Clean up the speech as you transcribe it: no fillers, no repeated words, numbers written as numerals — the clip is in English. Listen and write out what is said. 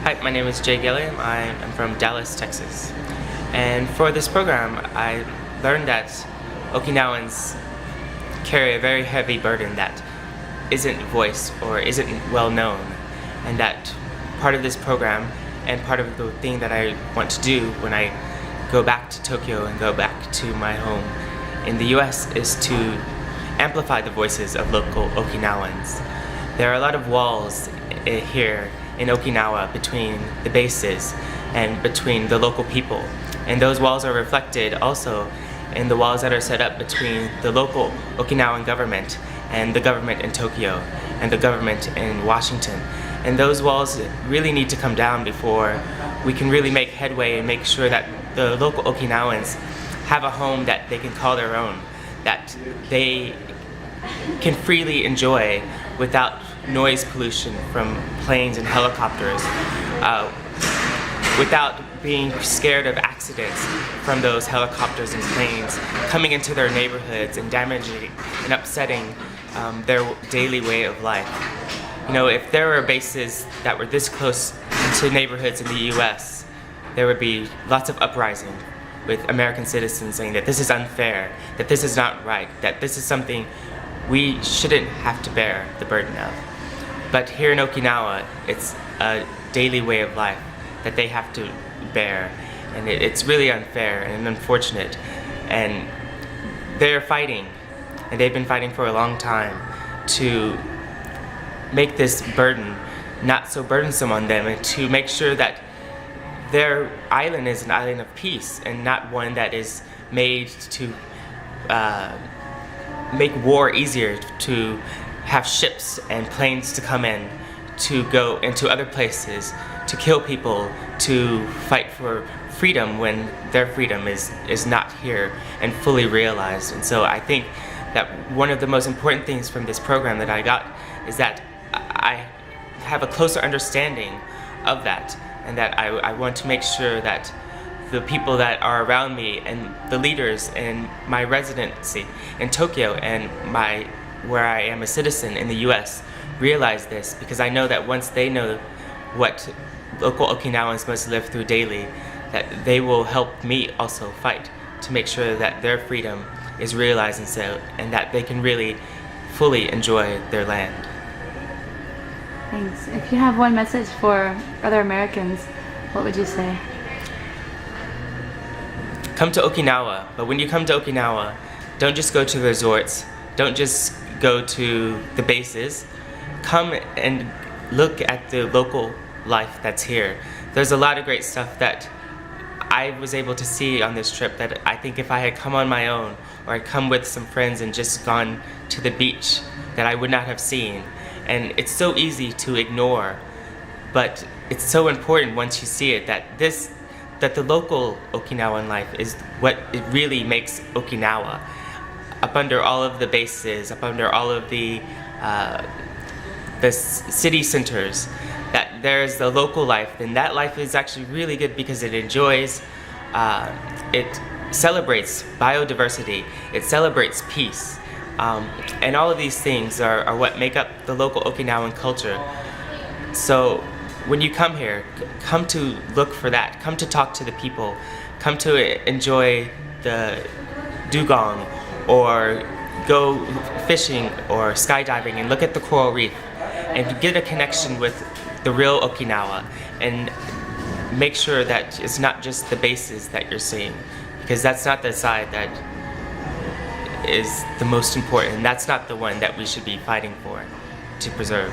Hi, my name is Jay Gilliam. I am from Dallas, Texas. And for this program, I learned that Okinawans carry a very heavy burden that isn't voiced or isn't well known. And that part of this program and part of the thing that I want to do when I go back to Tokyo and go back to my home in the US is to amplify the voices of local Okinawans. There are a lot of walls here in Okinawa between the bases and between the local people. And those walls are reflected also in the walls that are set up between the local Okinawan government and the government in Tokyo and the government in Washington. And those walls really need to come down before we can really make headway and make sure that the local Okinawans have a home that they can call their own, that they can freely enjoy without noise pollution from planes and helicopters, without being scared of accidents from those helicopters and planes coming into their neighborhoods and damaging and upsetting their daily way of life. You know, if there were bases that were this close to neighborhoods in the US, there would be lots of uprising with American citizens saying that this is unfair, that this is not right, that this is something we shouldn't have to bear the burden of. But here in Okinawa, it's a daily way of life that they have to bear. And it's really unfair and unfortunate. And they're fighting, and they've been fighting for a long time to make this burden not so burdensome on them, and to make sure that their island is an island of peace and not one that is made to make war easier, to have ships and planes to come in, to go into other places, to kill people, to fight for freedom when their freedom is not here and fully realized. And so I think that one of the most important things from this program that I got is that I have a closer understanding of that, and that I want to make sure that the people that are around me and the leaders in my residency in Tokyo and where I am a citizen in the US realize this, because I know that once they know what local Okinawans must live through daily, that they will help me also fight to make sure that their freedom is realized and that they can really fully enjoy their land. Thanks. If you have one message for other Americans, what would you say? Come to Okinawa, but when you come to Okinawa, don't just go to the resorts, don't just go to the bases. Come and look at the local life that's here. There's a lot of great stuff that I was able to see on this trip that I think if I had come on my own, or I'd come with some friends and just gone to the beach, that I would not have seen. And it's so easy to ignore, but it's so important once you see it that the local Okinawan life is what it really makes Okinawa. Up under all of the bases, up under all of the city centers, that there's the local life, and that life is actually really good because it enjoys, it celebrates biodiversity, it celebrates peace, and all of these things are what make up the local Okinawan culture. So when you come here, come to look for that, come to talk to the people, come to enjoy the dugong, or go fishing or skydiving and look at the coral reef and get a connection with the real Okinawa, and make sure that it's not just the bases that you're seeing, because that's not the side that is the most important. That's not the one that we should be fighting for to preserve.